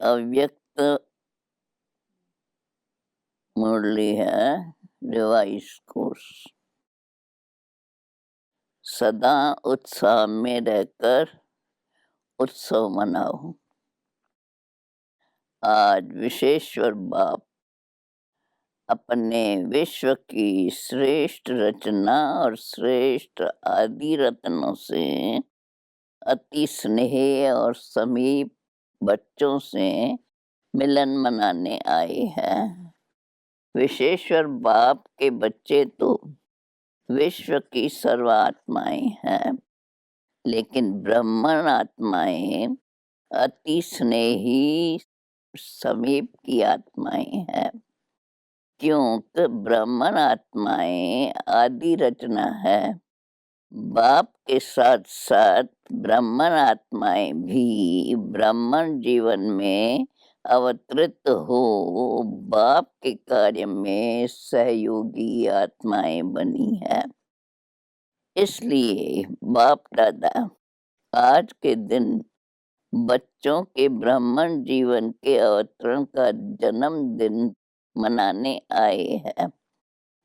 अव्यक्त मुरली है, revise course. सदा उत्साह में रहकर उत्सव मनाओ। आज विश्वेश्वर बाप अपने विश्व की श्रेष्ठ रचना और श्रेष्ठ आदि रत्नों से अति स्नेह और समीप बच्चों से मिलन मनाने आए हैं। विश्वेश्वर बाप के बच्चे तो विश्व की सर्वात्माएं हैं, लेकिन ब्राह्मण आत्माएं अति स्नेही समीप की आत्माएं हैं, क्योंकि ब्राह्मण आत्माएं आदि रचना है। बाप के साथ साथ ब्राह्मण आत्माएं भी ब्राह्मण जीवन में अवतरित हो बाप के कार्य में सहयोगी आत्माएं बनी है। इसलिए बाप दादा आज के दिन बच्चों के ब्राह्मण जीवन के अवतरण का जन्मदिन मनाने आए हैं।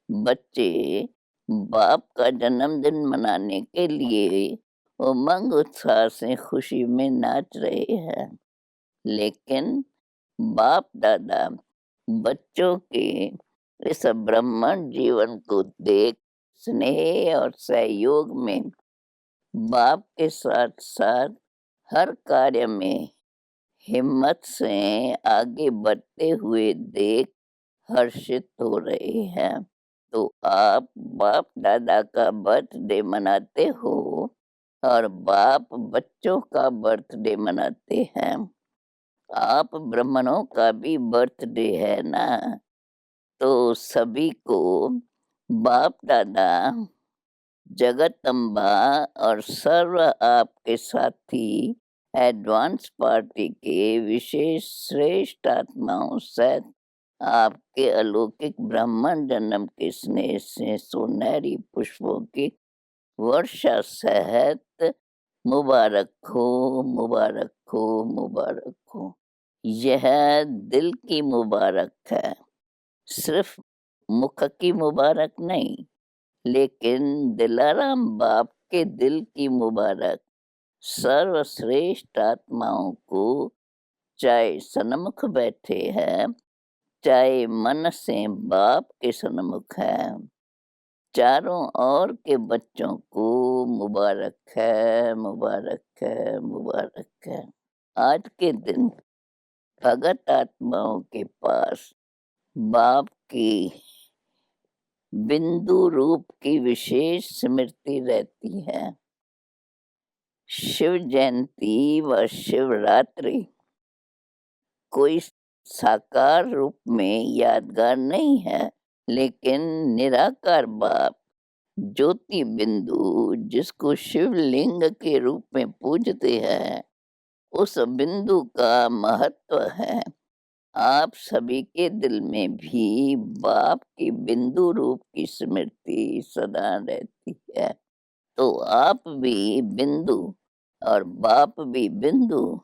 बच्चे बाप का जन्मदिन मनाने के लिए उमंग उत्साह से खुशी में नाच रहे हैं, लेकिन बाप दादा बच्चों के इस ब्राह्मण जीवन को देख स्नेह और सहयोग में बाप के साथ साथ हर कार्य में हिम्मत से आगे बढ़ते हुए देख हर्षित हो रहे हैं। तो आप बाप दादा का बर्थडे मनाते हो और बाप बच्चों का बर्थडे मनाते हैं। आप ब्राह्मणों का भी बर्थडे है ना, तो सभी को बाप दादा जगदम्बा और सर्व आपके साथी एडवांस पार्टी के विशेष श्रेष्ठ आत्माओं सहित आपके अलौकिक ब्राह्मण जन्म के स्नेह से सुनहरी पुष्पों की वर्षा सहित मुबारक हो, मुबारक हो, मुबारक हो। यह दिल की मुबारक है, सिर्फ मुख की मुबारक नहीं, लेकिन दिलाराम बाप के दिल की मुबारक सर्वश्रेष्ठ आत्माओं को, चाहे सन्मुख बैठे हैं, चाहे मन से बाप के सन्मुख है, चारों ओर के बच्चों को मुबारक है, मुबारक है, मुबारक है। आज के दिन भगत आत्माओं के पास बाप की बिंदु रूप की विशेष स्मृति रहती है। शिव जयंती व शिवरात्रि कोई साकार रूप में यादगार नहीं है, लेकिन निराकार बाप ज्योति बिंदु जिसको शिवलिंग के रूप में पूजते हैं, उस बिंदु का महत्व है। आप सभी के दिल में भी बाप की बिंदु रूप की स्मृति सदा रहती है। तो आप भी बिंदु और बाप भी बिंदु।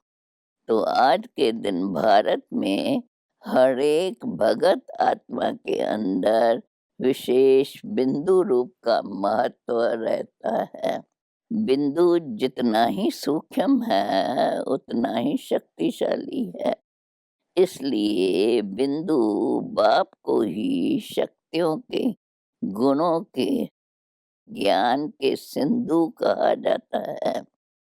तो आज के दिन भारत में हर एक भगत आत्मा के अंदर विशेष बिंदु रूप का महत्व रहता है। बिंदु जितना ही सूक्ष्म है उतना ही शक्तिशाली है। इसलिए बिंदु बाप को ही शक्तियों के, गुणों के, ज्ञान के सिंधु कहा जाता है।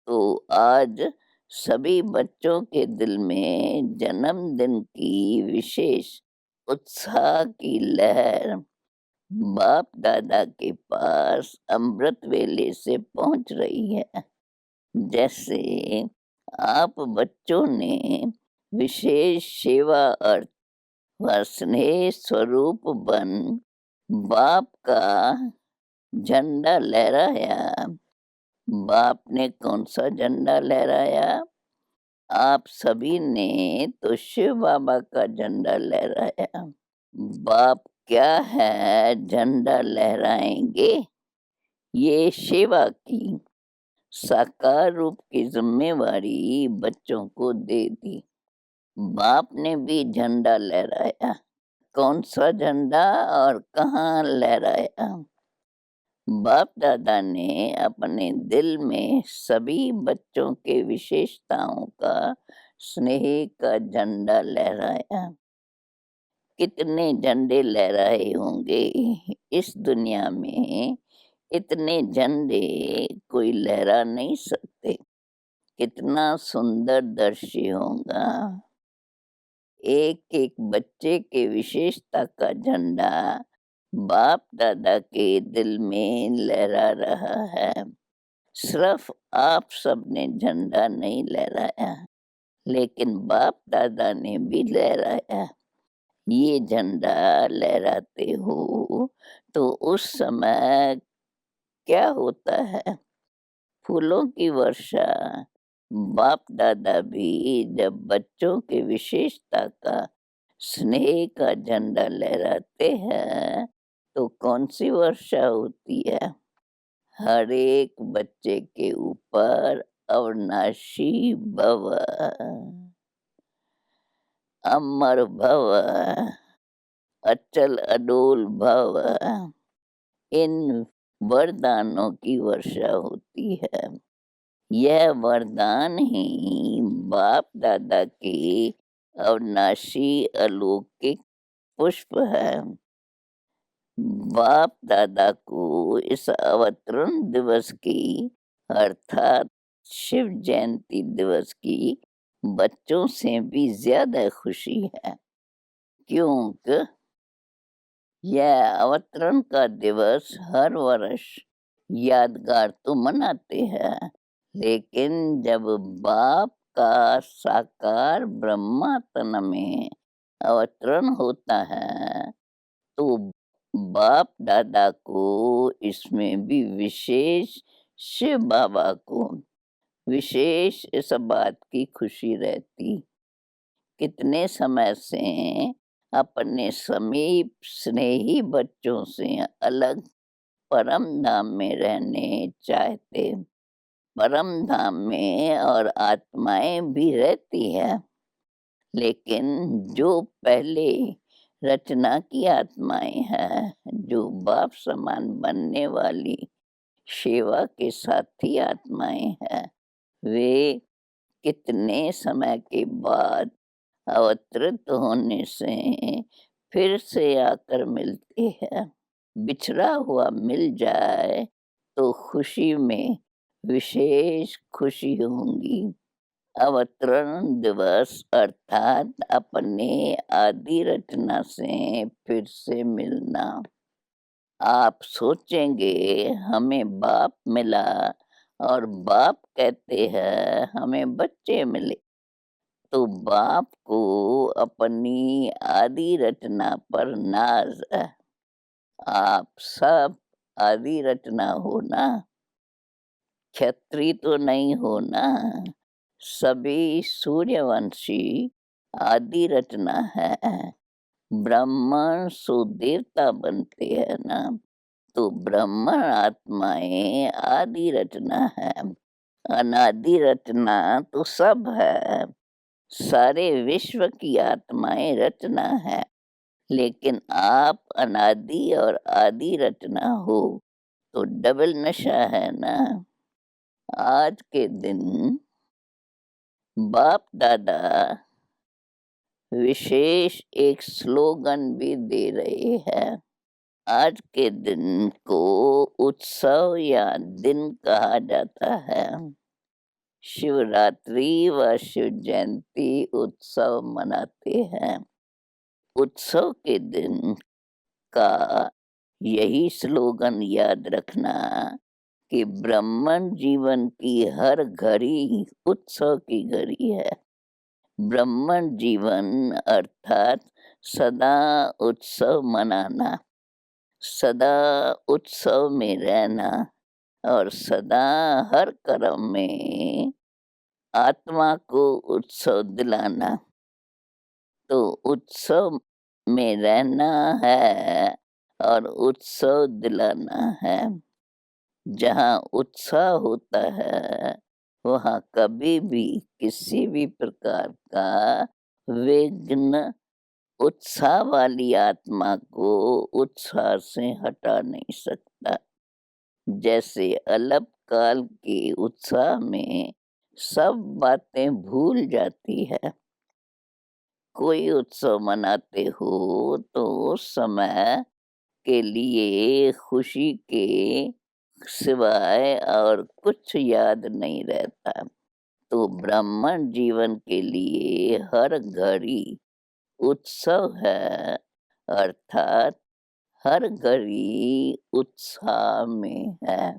तो आज सभी बच्चों के दिल में जन्मदिन की विशेष उत्साह की लहर बाप दादा के पास अमृत वेले से पहुंच रही है। जैसे आप बच्चों ने विशेष सेवा अर्थ व स्नेह स्वरूप बन बाप का झंडा लहराया। बाप ने कौन सा झंडा लहराया? आप सभी ने तो शिव बाबा का झंडा लहराया। बाप क्या है झंडा लहराएंगे? ये सेवा की साकार रूप की जिम्मेवारी बच्चों को दे दी। बाप ने भी झंडा लहराया। कौन सा झंडा और कहाँ लहराया? बाप दादा ने अपने दिल में सभी बच्चों के विशेषताओं का, स्नेह का झंडा लहराया। कितने झंडे लहराए होंगे इस दुनिया में, इतने झंडे कोई लहरा नहीं सकते। कितना सुंदर दृश्य होगा, एक एक बच्चे के विशेषता का झंडा बाप दादा के दिल में लहरा रहा है। सिर्फ आप सबने झंडा नहीं लहराया, लेकिन बाप दादा ने भी लहराया। ये झंडा लहराते हो तो उस समय क्या होता है? फूलों की वर्षा। बाप दादा भी जब बच्चों के विशेषता का, स्नेह का झंडा लहराते हैं तो कौन सी वर्षा होती है? हर एक बच्चे के ऊपर अविनाशी भव, अमर भव, अचल अडोल भव, इन वरदानों की वर्षा होती है। यह वरदान ही बाप दादा की अविनाशी अलौकिक पुष्प है। बाप दादा को इस अवतरण दिवस की, अर्थात शिव जयंती दिवस की बच्चों से भी ज्यादा खुशी है, क्योंकि यह अवतरण का दिवस हर वर्ष यादगार तो मनाते हैं, लेकिन जब बाप का साकार ब्रह्मा तन में अवतरण होता है तो बाप दादा को इसमें भी विशेष, शिव बाबा को विशेष इस बात की खुशी रहती। कितने समय से अपने समीप स्नेही बच्चों से अलग परम धाम में रहने चाहते। परम धाम में और आत्माएं भी रहती है, लेकिन जो पहले रचना की आत्माएं हैं, जो बाप समान बनने वाली सेवा के साथी आत्माएं हैं, वे कितने समय के बाद अवतरित होने से फिर से आकर मिलती है। बिछड़ा हुआ मिल जाए तो खुशी में विशेष खुशी होंगी। अवतरण दिवस अर्थात अपने आदि रचना से फिर से मिलना। आप सोचेंगे हमें बाप मिला और बाप कहते हैं हमें बच्चे मिले, तो बाप को अपनी आदि रचना पर नाज है। आप सब आदि रचना हो ना, क्षत्रिय तो नहीं हो ना, सभी सूर्यवंशी आदि रचना है। ब्राह्मण सो देवता बनते हैं ना, तो ब्राह्मण आत्माएं आदि रचना है। अनादि रचना तो सब है, सारे विश्व की आत्माएं रचना है, लेकिन आप अनादि और आदि रचना हो तो डबल नशा है ना। आज के दिन बाप दादा विशेष एक स्लोगन भी दे रहे हैं। आज के दिन को उत्सव या दिन कहा जाता है। शिवरात्रि व शिव जयंती उत्सव मनाते हैं। उत्सव के दिन का यही स्लोगन याद रखना कि ब्राह्मण जीवन की हर घड़ी उत्सव की घड़ी है। ब्राह्मण जीवन अर्थात सदा उत्सव मनाना, सदा उत्सव में रहना और सदा हर कर्म में आत्मा को उत्सव दिलाना। तो उत्सव में रहना है और उत्सव दिलाना है। जहाँ उत्साह होता है वहाँ कभी भी किसी भी प्रकार का विघ्न उत्साह वाली आत्मा को उत्साह से हटा नहीं सकता। जैसे अल्पकाल के उत्साह में सब बातें भूल जाती है। कोई उत्सव मनाते हो तो उस समय के लिए खुशी के सिवाय और कुछ याद नहीं रहता। तो ब्राह्मण जीवन के लिए हर घड़ी उत्सव है, अर्थात हर घड़ी उत्साह में है।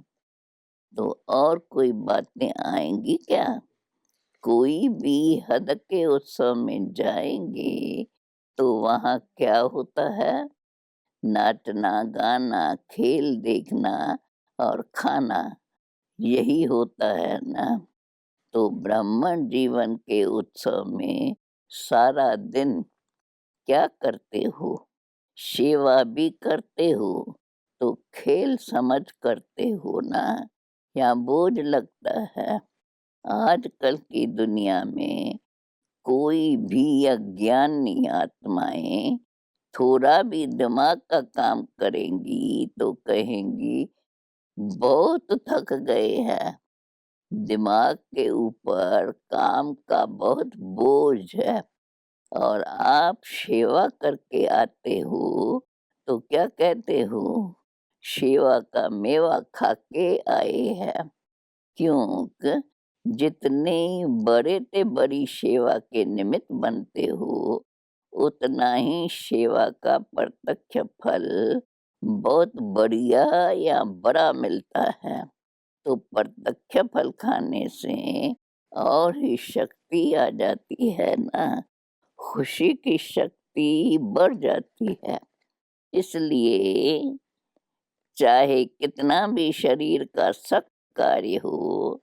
तो और कोई बातें आएंगी क्या? कोई भी हद के उत्सव में जाएंगे तो वहाँ क्या होता है? नाचना, गाना, खेल देखना और खाना, यही होता है ना। तो ब्राह्मण जीवन के उत्सव में सारा दिन क्या करते हो? सेवा भी करते हो तो खेल समझ करते हो ना, या बोझ लगता है? आजकल की दुनिया में कोई भी अज्ञानी आत्माएं थोड़ा भी दिमाग का काम करेंगी तो कहेंगी बहुत थक गए हैं। दिमाग के ऊपर काम का बहुत बोझ है और आप सेवा करके आते हो तो क्या कहते हो? सेवा का मेवा खा के आए हैं। क्योंकि जितने बड़े ते बड़ी सेवा के निमित्त बनते हो, उतना ही सेवा का प्रत्यक्ष फल बहुत बढ़िया या बड़ा मिलता है। तो प्रत्यक्ष फल खाने से और ही शक्ति आ जाती है ना, खुशी की शक्ति बढ़ जाती है। इसलिए चाहे कितना भी शरीर का सख्त कार्य हो,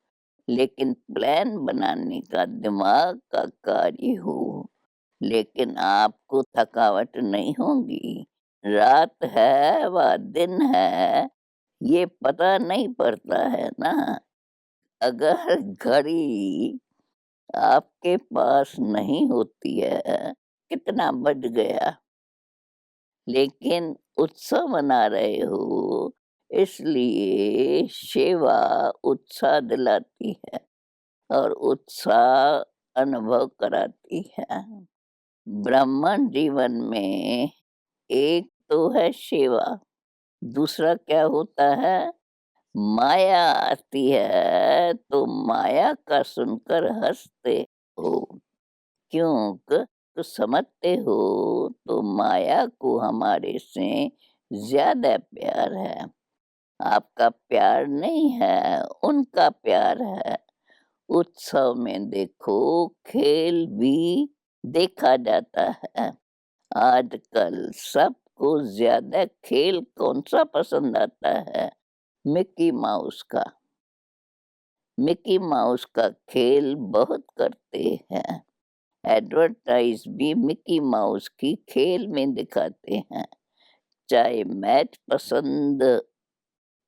लेकिन प्लान बनाने का दिमाग का कार्य हो, लेकिन आपको थकावट नहीं होगी। रात है व दिन है, ये पता नहीं पड़ता है ना। अगर घड़ी आपके पास नहीं होती है, कितना बज गया, लेकिन उत्सव मना रहे हो, इसलिए सेवा उत्साह दिलाती है और उत्साह अनुभव कराती है। ब्राह्मण जीवन में एक तो है सेवा, दूसरा क्या होता है? माया आती है तो माया का सुनकर हंसते हो। क्योंकि तो समझते हो तो माया को हमारे से ज्यादा प्यार है। आपका प्यार नहीं है, उनका प्यार है। उत्सव में देखो, खेल भी देखा जाता है। आजकल सबको ज्यादा खेल कौन सा पसंद आता है? मिकी माउस का। मिकी माउस का खेल बहुत करते हैं। एडवर्टाइज भी मिकी माउस की खेल में दिखाते हैं। चाहे मैच पसंद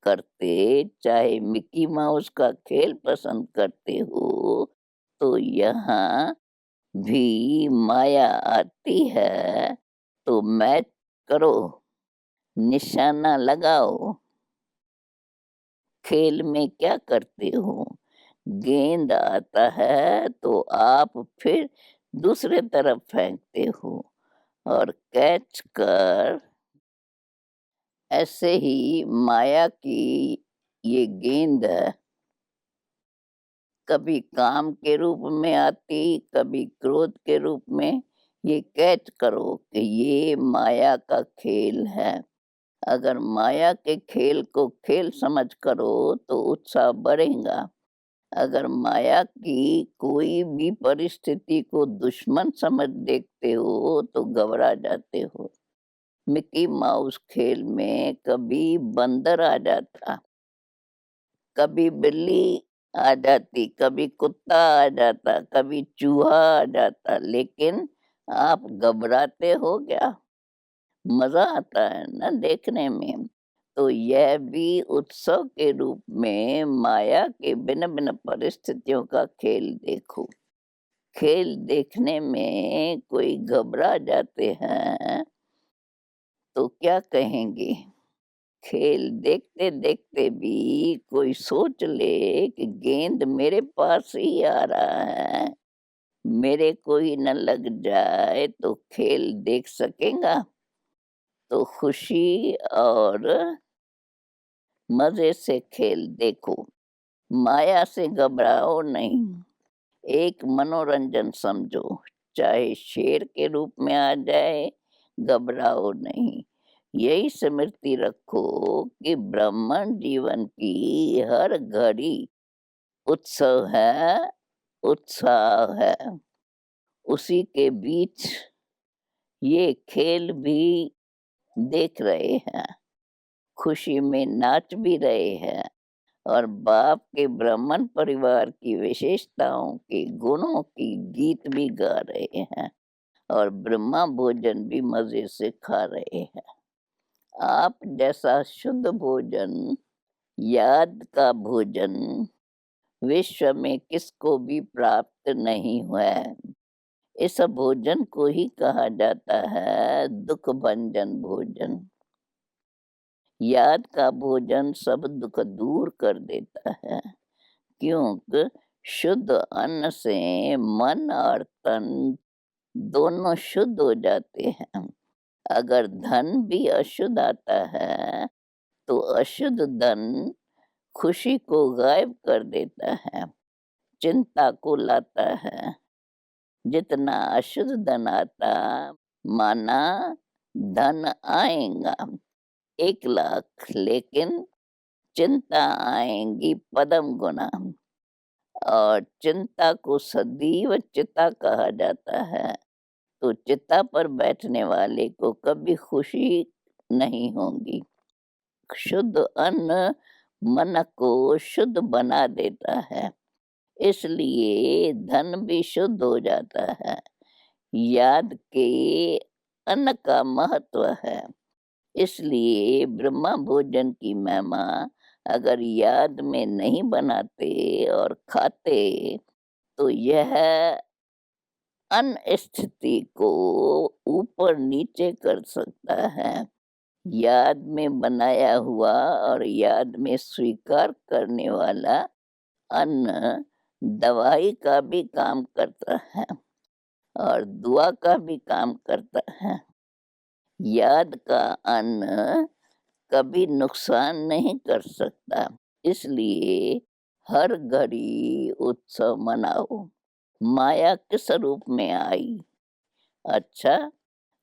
करते, चाहे मिकी माउस का खेल पसंद करते हो, तो यहाँ भी माया आती है तो मैच करो, निशाना लगाओ। खेल में क्या करते हो? गेंद आता है तो आप फिर दूसरे तरफ फेंकते हो और कैच कर, ऐसे ही माया की ये गेंद कभी काम के रूप में आती, कभी क्रोध के रूप में। ये कैच करो कि ये माया का खेल है। अगर माया के खेल को खेल समझ करो तो उत्साह बढ़ेगा। अगर माया की कोई भी परिस्थिति को दुश्मन समझ देखते हो तो घबरा जाते हो। मिकी माउस खेल में कभी बंदर आ जाता, कभी बिल्ली आ जाती, कभी कुत्ता आ जाता, कभी चूहा आ जाता, लेकिन आप घबराते हो क्या? मजा आता है ना देखने में। तो यह भी उत्सव के रूप में माया के भिन्न भिन्न परिस्थितियों का खेल देखो। खेल देखने में कोई घबरा जाते हैं तो क्या कहेंगे? खेल देखते-देखते भी कोई सोच ले कि गेंद मेरे पास ही आ रहा है, मेरे को ही न लग जाए तो खेल देख सकेगा? तो खुशी और मज़े से खेल देखो, माया से घबराओ नहीं। एक मनोरंजन समझो, चाहे शेर के रूप में आ जाए, घबराओ नहीं। यही स्मृति रखो कि ब्रह्मांड जीवन की हर घड़ी उत्सव है, उत्साह है। उसी के बीच ये खेल भी देख रहे हैं, खुशी में नाच भी रहे हैं और बाप के ब्राह्मण परिवार की विशेषताओं के गुणों की गीत भी गा रहे हैं और ब्रह्मा भोजन भी मजे से खा रहे हैं। आप जैसा शुद्ध भोजन, याद का भोजन विश्व में किसको भी प्राप्त नहीं हुआ है। इस भोजन को ही कहा जाता है दुख भंजन भोजन। याद का भोजन सब दुख दूर कर देता है, क्योंकि शुद्ध अन्न से मन और तन दोनों शुद्ध हो जाते हैं। अगर धन भी अशुद्ध आता है तो अशुद्ध धन खुशी को गायब कर देता है, चिंता को लाता है। जितना अशुद्ध धन आता, माना धन आएगा 1 लाख, लेकिन चिंता आएंगी पदम गुना। और चिंता को सदैव चिता कहा जाता है। तो चिता पर बैठने वाले को कभी खुशी नहीं होगी। शुद्ध अन्न मन को शुद्ध बना देता है, इसलिए धन भी शुद्ध हो जाता है। याद के अन्न का महत्व है, इसलिए ब्रह्मा भोजन की महिमा अगर याद में नहीं बनाते और खाते तो यह अनस्थिति को ऊपर नीचे कर सकता है। याद में बनाया हुआ और याद में स्वीकार करने वाला अन्न दवाई का भी काम करता है और दुआ का भी काम करता है। याद का अन्न कभी नुकसान नहीं कर सकता, इसलिए हर घड़ी उत्सव मनाओ। माया किस रूप में आई? अच्छा,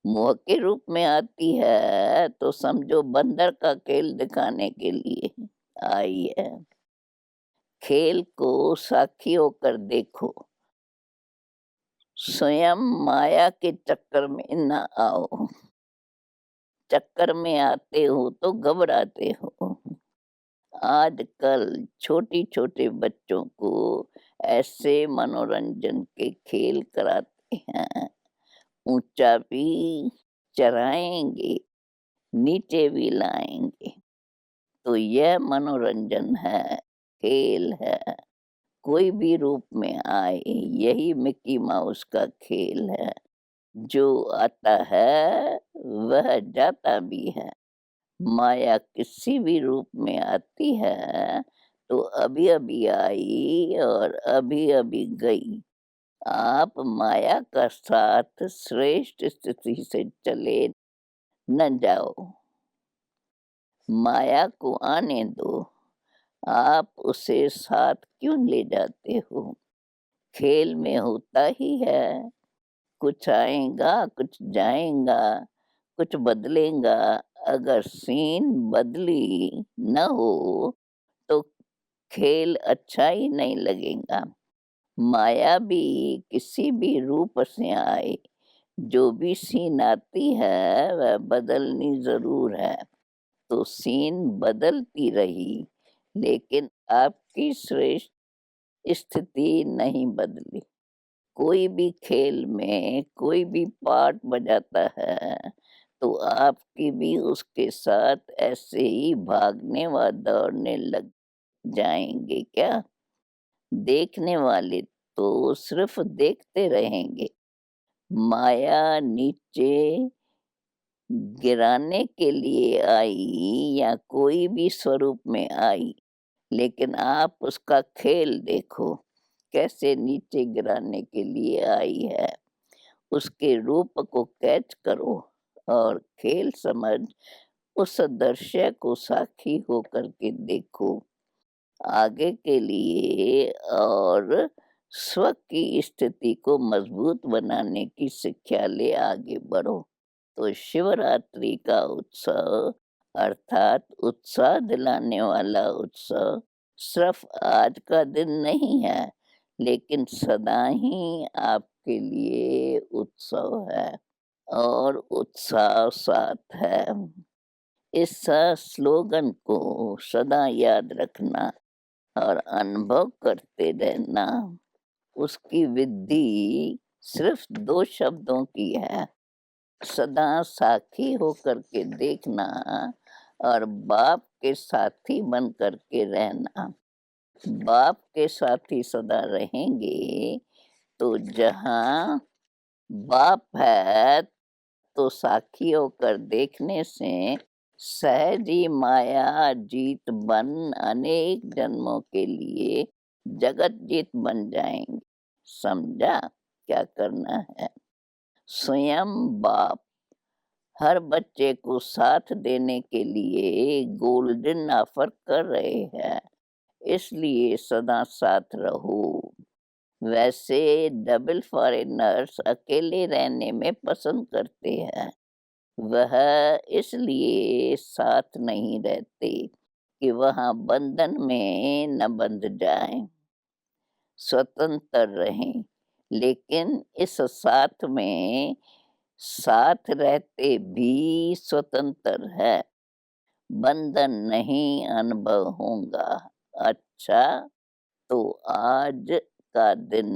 मोह के रूप में आती है तो समझो बंदर का खेल दिखाने के लिए आई है। खेल को साक्षी होकर देखो, स्वयं माया के चक्कर में न आओ। चक्कर में आते हो तो घबराते हो। आजकल छोटे-छोटे बच्चों को ऐसे मनोरंजन के खेल कराते हैं, ऊँचा भी चढ़ाएँगे, नीचे भी लाएँगे। तो यह मनोरंजन है, खेल है। कोई भी रूप में आए, यही मिक्की माउस का खेल है। जो आता है वह जाता भी है। माया किसी भी रूप में आती है तो अभी-अभी आई और अभी-अभी गई। आप माया का साथ श्रेष्ठ स्थिति से चले न जाओ। माया को आने दो, आप उसे साथ क्यों ले जाते हो? खेल में होता ही है, कुछ आएगा, कुछ जाएगा, कुछ बदलेगा। अगर सीन बदली न हो तो खेल अच्छा ही नहीं लगेगा। माया भी किसी भी रूप से आए, जो भी सीन आती है वह बदलनी ज़रूर है। तो सीन बदलती रही, लेकिन आपकी श्रेष्ठ स्थिति नहीं बदली। कोई भी खेल में कोई भी पार्ट बजाता है तो आपकी भी उसके साथ ऐसे ही भागने व दौड़ने लग जाएंगे क्या? देखने वाले तो सिर्फ देखते रहेंगे। माया नीचे गिराने के लिए आई या कोई भी स्वरूप में आई, लेकिन आप उसका खेल देखो, कैसे नीचे गिराने के लिए आई है। उसके रूप को कैच करो और खेल समझ उस दृश्य को साक्षी होकर के देखो। आगे के लिए और स्व की स्थिति को मजबूत बनाने की शिक्षा ले आगे बढ़ो। तो शिवरात्रि का उत्सव अर्थात उत्साह दिलाने वाला उत्सव सिर्फ आज का दिन नहीं है, लेकिन सदा ही आपके लिए उत्सव है और उत्साह साथ है। इस स्लोगन को सदा याद रखना और अनुभव करते रहना। उसकी विधि सिर्फ 2 शब्दों की है, सदा साथी होकर के देखना और बाप के साथी बन कर के रहना। बाप के साथी सदा रहेंगे तो जहाँ बाप है तो साखी होकर देखने से सहज ही माया जीत बन अनेक जन्मों के लिए जगत जीत बन जाएंगे। समझा क्या करना है? स्वयं बाप हर बच्चे को साथ देने के लिए गोल्डन ऑफर कर रहे हैं, इसलिए सदा साथ रहो। वैसे डबल फॉरेनर्स अकेले रहने में पसंद करते हैं, वह इसलिए साथ नहीं रहते कि वहाँ बंधन में न बंध जाएं, स्वतंत्र रहें। लेकिन इस साथ में साथ रहते भी स्वतंत्र है, बंधन नहीं अनुभव होगा। अच्छा, तो आज का दिन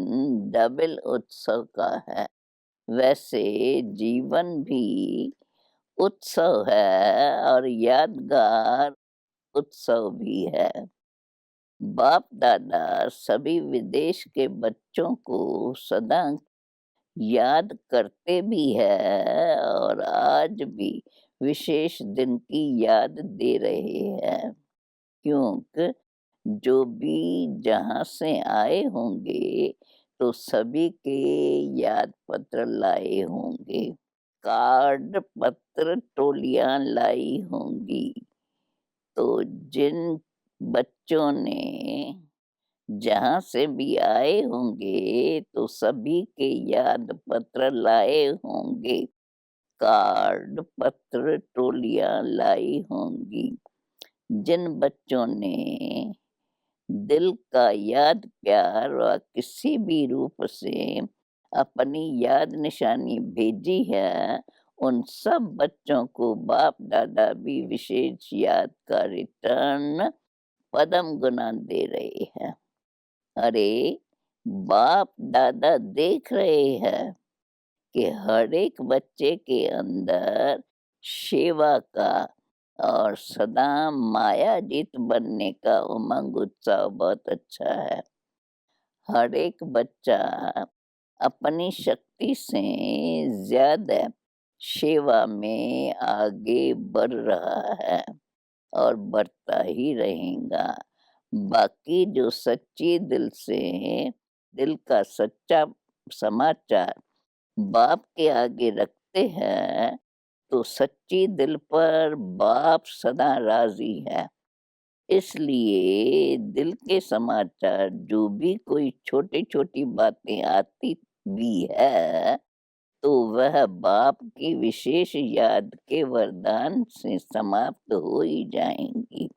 डबल उत्सव का है। वैसे जीवन भी उत्सव है और यादगार उत्सव भी है। बाप दादा सभी विदेश के बच्चों को सदा याद करते भी है और आज भी विशेष दिन की याद दे रहे हैं, क्योंकि जो भी जहाँ से आए होंगे तो सभी के याद पत्र लाए होंगे, कार्ड पत्र टोलियां लाई होंगी। तो जिन बच्चों ने जहाँ से भी आए होंगे तो सभी के याद पत्र लाए होंगे, कार्ड पत्र टोलियां लाई होंगी। जिन बच्चों ने दिल का याद प्यार व किसी भी रूप से अपनी याद निशानी भेजी है, उन सब बच्चों को बाप दादा भी विशेष याद का रिटर्न पदम गुना दे रहे हैं। अरे बाप दादा देख रहे हैं कि हर एक बच्चे के अंदर सेवा का और सदा मायाजीत बनने का उमंग उत्साह बहुत अच्छा है। हर एक बच्चा अपनी शक्ति से ज्यादा सेवा में आगे बढ़ रहा है और बढ़ता ही रहेगा। बाकी जो सच्ची दिल से दिल का सच्चा समाचार बाप के आगे रखते हैं तो सच्ची दिल पर बाप सदा राजी है। इसलिए दिल के समाचार जो भी कोई छोटी छोटी बातें आती भी है तो वह बाप की विशेष याद के वरदान से समाप्त हो ही जाएंगी।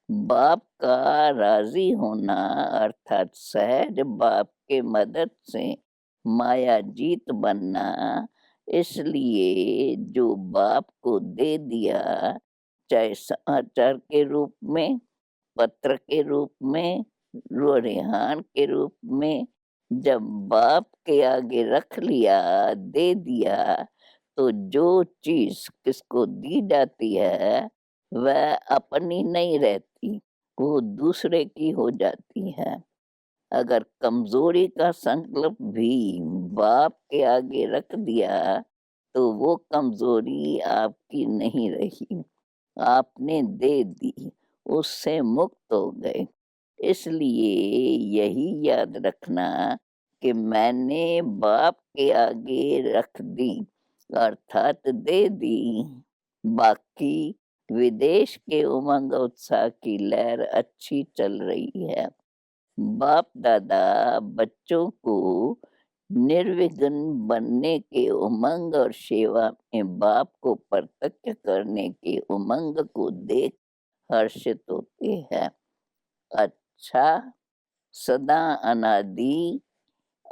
बाप का राजी होना अर्थात सहज बाप के मदद से माया जीत बनना। इसलिए जो बाप को दे दिया, चाहे समाचार के रूप में, पत्र के रूप में, रुझान के रूप में, जब बाप के आगे रख लिया, दे दिया, तो जो चीज किसको दी जाती है वह अपनी नहीं रहती, वो दूसरे की हो जाती है। अगर कमजोरी का संकल्प भी बाप के आगे रख दिया तो वो कमजोरी आपकी नहीं रही, आपने दे दी, उससे मुक्त हो गए। इसलिए यही याद रखना कि मैंने बाप के आगे रख दी, अर्थात दे दी। बाकी विदेश के उमंग उत्साह की लहर अच्छी चल रही है। बाप दादा बच्चों को निर्विघ्न बनने के उमंग और सेवा में बाप को प्रत्यक्ष करने के उमंग को देख हर्षित होते हैं। अच्छा, सदा अनादि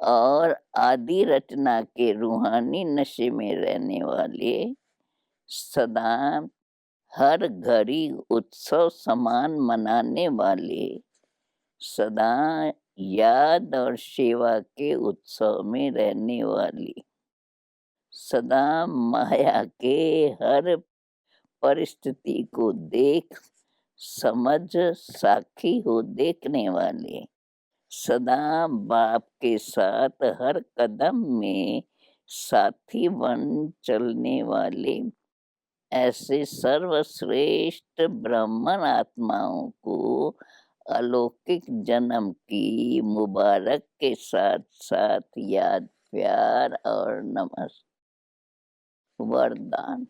और आदि रचना के रूहानी नशे में रहने वाले, सदा हर घड़ी उत्सव समान मनाने वाले, सदा याद और सेवा के उत्सव में रहने वाली, सदा माया के हर परिस्थिति को देख समझ साखी हो देखने वाले, सदा बाप के साथ हर कदम में साथी बन चलने वाले, ऐसे सर्वश्रेष्ठ ब्राह्मण आत्माओं को अलौकिक जन्म की मुबारक के साथ साथ याद, प्यार और नमस्ते। वरदान।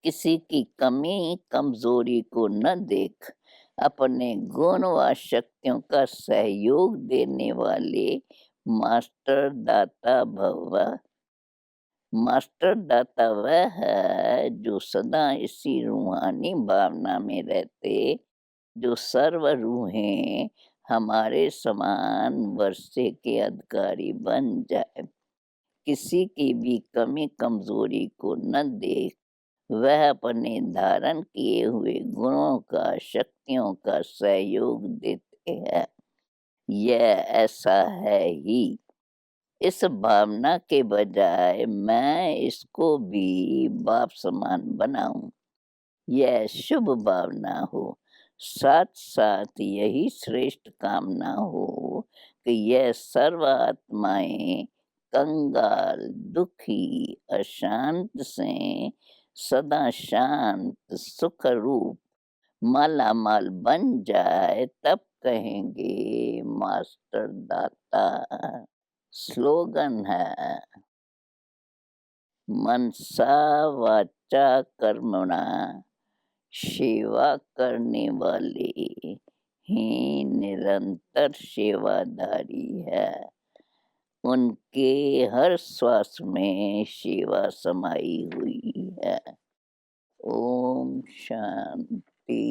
किसी की कमी कमजोरी को न देख अपने गुण व शक्तियों का सहयोग देने वाले मास्टर दाता भव। मास्टर दाता वह है जो सदा इसी रूहानी भावना में रहते, जो सर्व रूहें हमारे समान वर्षे के अधिकारी बन जाए। किसी की भी कमी कमजोरी को न देख वह अपने धारण किए हुए गुणों का, शक्तियों का सहयोग देते हैं। यह ऐसा है ही। इस भावना के बजाय मैं इसको भी बाप समान बनाऊं, यह शुभ भावना हो। साथ साथ यही श्रेष्ठ कामना हो कि यह सर्व आत्माएं कंगाल, दुखी, अशांत से सदा शांत, सुख रूप, मालामाल बन जाए, तब कहेंगे मास्टर दाता। स्लोगन है, मनसा वाचा कर्मणा सेवा करने वाले ही निरंतर सेवाधारी है। उनके हर श्वास में सेवा समाई हुई है। ओम शांति।